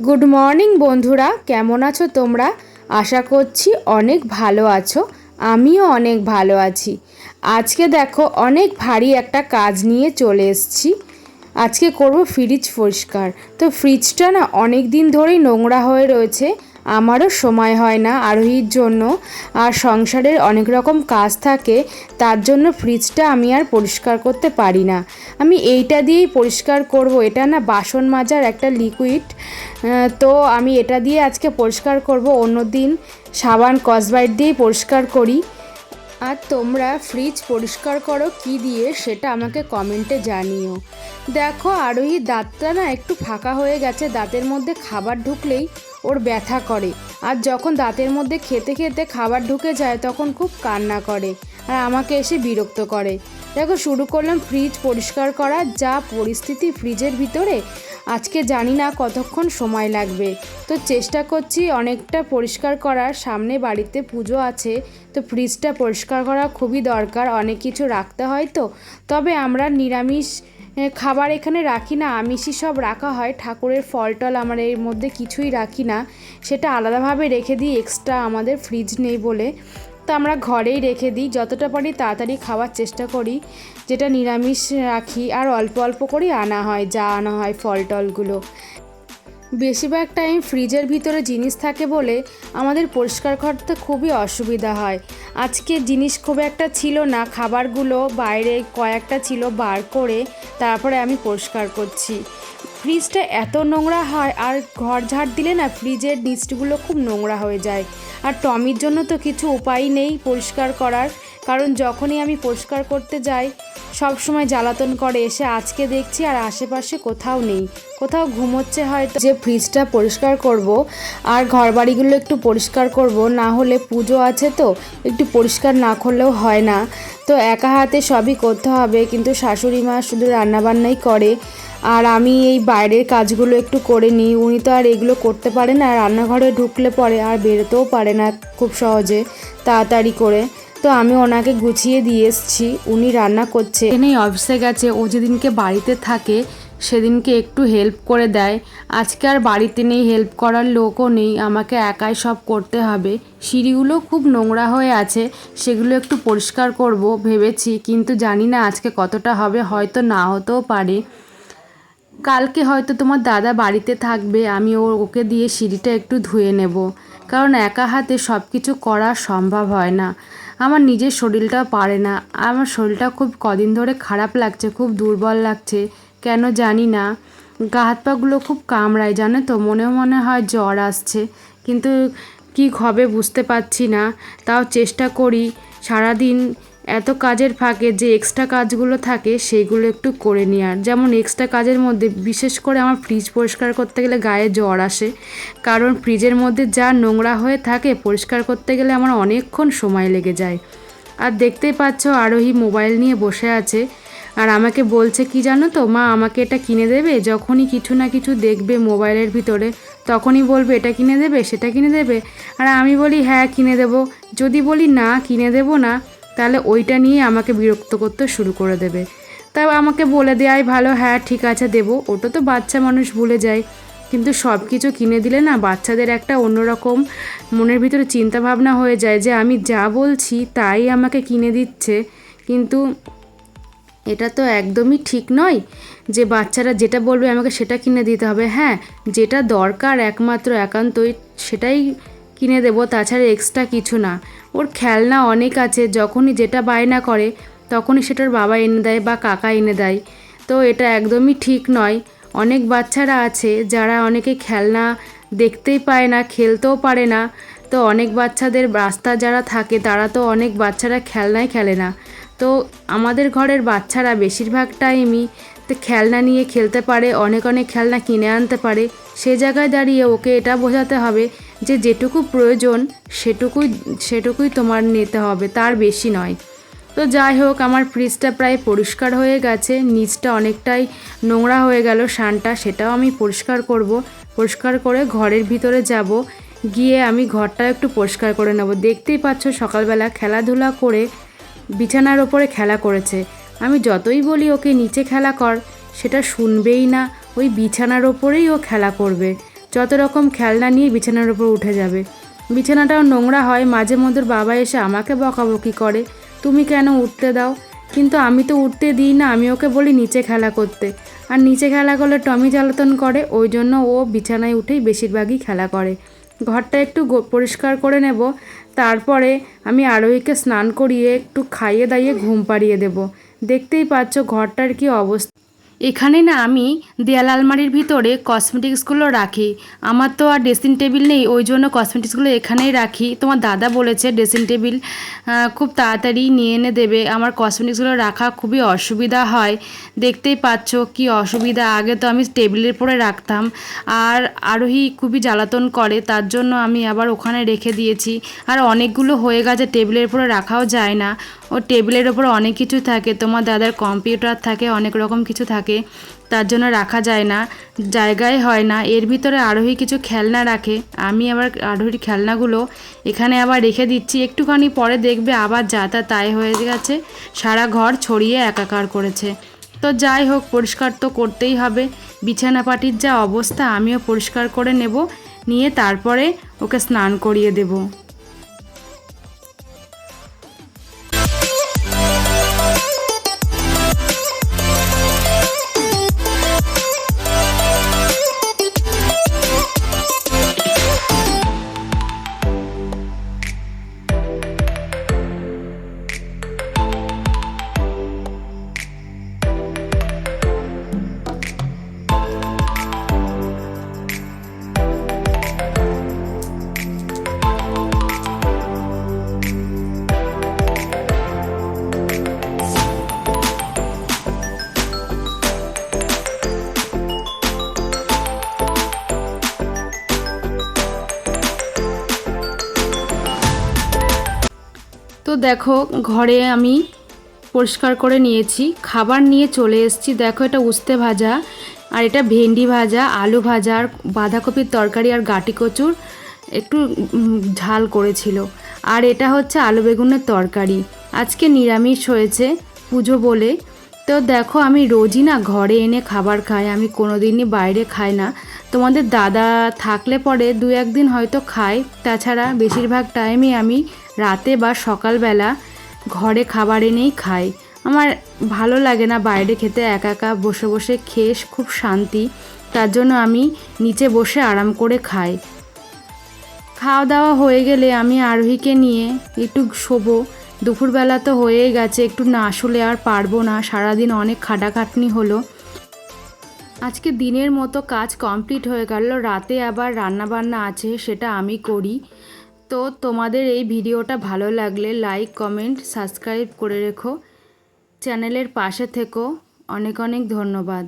Good morning বন্ধুরা, কেমন আছো তোমরা? আশা করছি অনেক ভালো আছো। আমিও অনেক ভালো আছি। আজকে দেখো অনেক ভারী একটা কাজ নিয়ে চলে এসেছি। আজকে করব ফ্রিজ পরিষ্কার। তো ফ্রিজটা না অনেক দিন ধরেই নোংরা হয়ে রয়েছে। আমারও সময় হয় না আরোহীর জন্য, আর সংসারের অনেক রকম কাজ থাকে, তার জন্য ফ্রিজটা আমি আর পরিষ্কার করতে পারি না। আমি এইটা দিয়েই পরিষ্কার করব। এটা না বাসন মাজার একটা লিকুইড, তো আমি এটা দিয়ে আজকে পরিষ্কার করব। অন্যদিন সাবান স্কচব্রাইট দিয়েই পরিষ্কার করি। আর তোমরা ফ্রিজ পরিষ্কার করো কী দিয়ে সেটা আমাকে কমেন্টে জানিও। দেখো আরোহীর দাঁতটা না একটু ফাঁকা হয়ে গেছে। দাঁতের মধ্যে খাবার ঢুকলেই ওর ব্যথা করে, আর যখন দাঁতের মধ্যে খেতে খেতে খাবার ঢুকে যায় তখন খুব কান্না করে আর আমাকে এসে বিরক্ত করে। দেখো শুরু করলাম ফ্রিজ পরিষ্কার করা। যা পরিস্থিতি ফ্রিজের ভিতরে, আজকে জানি না কতক্ষণ সময় লাগবে। তো চেষ্টা করছি অনেকটা পরিষ্কার করার। সামনে বাড়িতে পুজো আছে, তো ফ্রিজটা পরিষ্কার করা খুবই দরকার। অনেক কিছু রাখতে হয় তো। তবে আমরা নিরামিষ খাবার এখানে রাখি না, আমিষই সব রাখা হয়। ঠাকুরের ফল টল আমরা এর মধ্যে কিছুই রাখি না, সেটা আলাদাভাবে রেখে দিই। এক্সট্রা আমাদের ফ্রিজ নেই বলে, তো আমরা ঘরেই রেখে দিই। যতটা পারি তাড়াতাড়ি খাওয়ার চেষ্টা করি, যেটা নিরামিষ রাখি। আর অল্প অল্প করেই আনা হয়, যা আনা হয় ফল টলগুলো। বেশিরভাগ টাইম ফ্রিজের ভিতরে জিনিস থাকে বলে আমাদের পরিষ্কার করতে খুবই অসুবিধা হয়। আজকে জিনিস খুব একটা ছিল না, খাবারগুলো বাইরে কয়েকটা ছিল, বার করে তারপরে আমি পরিষ্কার করছি। ফ্রিজটা এত নোংরা হয়, আর ঘর ঝাড় দিলে না ফ্রিজের নিচগুলো খুব নোংরা হয়ে যায়। আর টমির জন্য তো কিছু উপায় নেই পরিষ্কার করার, কারণ যখনই আমি পরিষ্কার করতে যাই সব সময় জ্বালাতন করে। এসে আজকে দেখছি আর আশেপাশে কোথাও নেই, কোথাও ঘুমোচ্ছে হয়তো। যে ফ্রিজটা পরিষ্কার করব আর ঘরবাড়িগুলো একটু পরিষ্কার করব, না হলে পুজো আছে তো একটু পরিষ্কার না করলেও হয় না। তো একা হাতে সবই করতে হবে, কিন্তু শাশুড়ি মা শুধু রান্নাবান্নাই করে, আর আমি এই বাইরের কাজগুলো একটু করে নিই। উনি তো আর এগুলো করতে পারে না, রান্নাঘরে ঢুকলে পরে আর বেরোতেও পারে না খুব সহজে তাড়াতাড়ি করে। তো আমি ওনাকে গুছিয়ে দিয়ে এসেছি, উনি রান্না করছে। এনেই অফিসে গেছে। ও যেদিনকে বাড়িতে থাকে সেদিনকে একটু হেল্প করে দেয়। আজকে আর বাড়িতে নেই, হেল্প করার লোকও নেই, আমাকে একাই সব করতে হবে। সিঁড়িগুলো খুব নোংরা হয়ে আছে, সেগুলো একটু পরিষ্কার করব ভেবেছি, কিন্তু জানি না আজকে কতটা হবে, হয়তো না হতেও পারে। কালকে হয়তো তোমার দাদা বাড়িতে থাকবে, আমি ওকে দিয়ে সিঁড়িটা একটু ধুয়ে নেব, কারণ একা হাতে সব কিছু করা সম্ভব হয় না। আমার নিজের শরীরটা পারে না। আমার শরীরটা খুব কদিন ধরে খারাপ লাগছে, খুব দুর্বল লাগছে, কেন জানি না। গা হাত পাগুলো খুব কামড়ায়, জানো তো, মনে মনে হয় জ্বর আসছে, কিন্তু কী হবে বুঝতে পারছি না। তাও চেষ্টা করি সারাদিন এত কাজের ফাঁকে যে এক্সট্রা কাজগুলো থাকে সেইগুলো একটু করে নেওয়ার। যেমন এক্সট্রা কাজের মধ্যে বিশেষ করে আমার ফ্রিজ পরিষ্কার করতে গেলে গায়ে জ্বর আসে, কারণ ফ্রিজের মধ্যে যা নোংরা হয়ে থাকে পরিষ্কার করতে গেলে আমার অনেকক্ষণ সময় লেগে যায়। আর দেখতেই পাচ্ছ আরোহী মোবাইল নিয়ে বসে আছে, আর আমাকে বলছে কি জানো তো মা, আমাকে এটা কিনে দেবে। যখনই কিছু না কিছু দেখবে মোবাইলের ভিতরে তখনই বলবে এটা কিনে দেবে, সেটা কিনে দেবে। আর আমি বলি হ্যাঁ কিনে দেবো। যদি বলি না কিনে দেবো না, তাহলে ওইটা নিয়ে আমাকে বিরক্ত করতে শুরু করে দেবে। তাই আমাকে বলে দেয়াই ভালো, হ্যাঁ ঠিক আছে দেবো। ওটা তো বাচ্চা মানুষ ভুলে যায়, কিন্তু সব কিছু কিনে দিলে না বাচ্চাদের একটা অন্যরকম মনের ভিতরে চিন্তা ভাবনা হয়ে যায় যে আমি যা বলছি তাই আমাকে কিনে দিচ্ছে। কিন্তু এটা তো একদমই ঠিক নয় যে বাচ্চারা যেটা বলবে আমাকে সেটা কিনে দিতে হবে। হ্যাঁ, যেটা দরকার একমাত্র একান্তই সেটাই কিনে দেবো, তাছাড়া এক্সট্রা কিছু না। ওর খেলনা অনেক আছে, যখনই যেটা বায়না করে তখনই সেটার বাবা এনে দেয় বা কাকা এনে দেয়। তো এটা একদমই ঠিক নয়। অনেক বাচ্চারা আছে যারা অনেকে খেলনা দেখতেই পায় না, খেলতেও পারে না। তো অনেক বাচ্চাদের রাস্তা যারা থাকে তারা তো অনেক বাচ্চারা খেলনাই খেলে না। তো আমাদের ঘরের বাচ্চারা বেশিরভাগ টাইমই তো খেলনা নিয়ে খেলতে পারে, অনেক অনেক খেলনা কিনে আনতে পারে। সে জায়গায় দাঁড়িয়ে ওকে এটা বোঝাতে হবে যে যেটুকু প্রয়োজন সেটুকুই তোমার নিতে হবে, তার বেশি নয়। তো যাই হোক, আমার ফ্রিজটা প্রায় পরিষ্কার হয়ে গেছে, নিচটা অনেকটাই নোংরা হয়ে গেল সানটা, সেটাও আমি পরিষ্কার করব। পরিষ্কার করে ঘরের ভিতরে যাব, গিয়ে আমি ঘরটা একটু পরিষ্কার করে নেব। দেখতেই পাচ্ছ সকালবেলা খেলাধুলা করে বিছানার ওপরে খেলা করেছে। আমি যতই বলি ওকে নিচে খেলা কর, সেটা শুনবেই না। ওই বিছানার ওপরেই ও খেলা করবে, যত রকম খেলনা নিয়ে বিছানার ওপর উঠে যাবে। বিছানাটাও নোংরা হয়, মাঝে মধ্যে বাবা এসে আমাকে বকাবকি করে, তুমি কেন উঠতে দাও? কিন্তু আমি তো উঠতে দিই না, আমি ওকে বলি নিচে খেলা করতে। আর নিচে খেলা করলে টমি জ্বালাতন করে, ওই জন্য ও বিছানায় উঠেই বেশিরভাগই খেলা করে। ঘরটা একটু পরিষ্কার করে নেব, তারপরে আমি আরোহীকে স্নান করিয়ে একটু খাইয়ে দাইয়ে ঘুম পাড়িয়ে দেব। দেখতেই পাচ্ছ ঘরটার কি অবস্থা। এখানে না আমি দেয়াল আলমারির ভিতরে কসমেটিক্সগুলো রাখি। আমার তো আর ড্রেসিং টেবিল নেই, ওই জন্য কসমেটিক্সগুলো এখানেই রাখি। তোমার দাদা বলেছে ড্রেসিং টেবিল খুব তাড়াতাড়ি নিয়ে এনে দেবে, আমার কসমেটিক্সগুলো রাখা খুবই অসুবিধা হয়। দেখতেই পাচ্ছ কি অসুবিধা, আগে তো আমি টেবিলের পরে রাখতাম, আর আরোহী খুবই জ্বালাতন করে, তার জন্য আমি আবার ওখানে রেখে দিয়েছি। আর অনেকগুলো হয়ে গেছে, টেবিলের উপরে রাখাও যায় না। ও টেবিলের ওপর অনেক কিছু থাকে, তোমার দাদার কম্পিউটার থাকে, অনেক রকম কিছু থাকে, তার জন্য রাখা যায় না, জায়গায় হয় না। এর ভিতরে আরোহী কিছু খেলনা রাখে, আমি আবার আরোহীর খেলনাগুলো এখানে আবার রেখে দিচ্ছি। একটুখানি পরে দেখবে আবার যা তা তাই হয়ে গেছে, সারা ঘর ছড়িয়ে একাকার করেছে। তো যাই হোক, পরিষ্কার তো করতেই হবে। বিছানাপাটির যা অবস্থা, আমিও পরিষ্কার করে নেব, নিয়ে তারপরে ওকে স্নান করিয়ে দেবো। তো দেখো ঘরে আমি পরিষ্কার করে নিয়েছি, খাবার নিয়ে চলে এসেছি। দেখো এটা উস্তে ভাজা, আর এটা ভেন্ডি ভাজা, আলু ভাজা, আর বাঁধাকপির তরকারি, আর গাটি কচুর একটু ঝাল করেছিল, আর এটা হচ্ছে আলু বেগুনের তরকারি। আজকে নিরামিষ হয়েছে পুজো বলে। তো দেখো আমি রোজই না ঘরে এনে খাবার খাই, আমি কোনো দিনই বাইরে খাই না। তোমাদের দাদা থাকলে পরে দু একদিন হয়তো খাই, তাছাড়া বেশিরভাগ টাইমই আমি রাতে বা সকালবেলা ঘরে খাবার এনেই খাই। আমার ভালো লাগে না বাইরে খেতে, একা একা বসে বসে খেয়ে খুব শান্তি, তার জন্য আমি নিচে বসে আরাম করে খাই। খাওয়া দাওয়া হয়ে গেলে আমি আরোহীকে নিয়ে একটু শোবো। দুপুরবেলা তো হয়েই গেছে, একটু না শুলে আর পারবো না, সারাদিন অনেক খাটাখাটনি হলো। আজকে দিনের মতো কাজ কমপ্লিট হয়ে গেল, রাতে আবার রান্না বান্না আছে, সেটা আমি করি। তো তোমাদের এই ভিডিওটা ভালো লাগলে লাইক কমেন্ট সাবস্ক্রাইব করে রেখো, চ্যানেলের পাশে থেকো। অনেক অনেক ধন্যবাদ।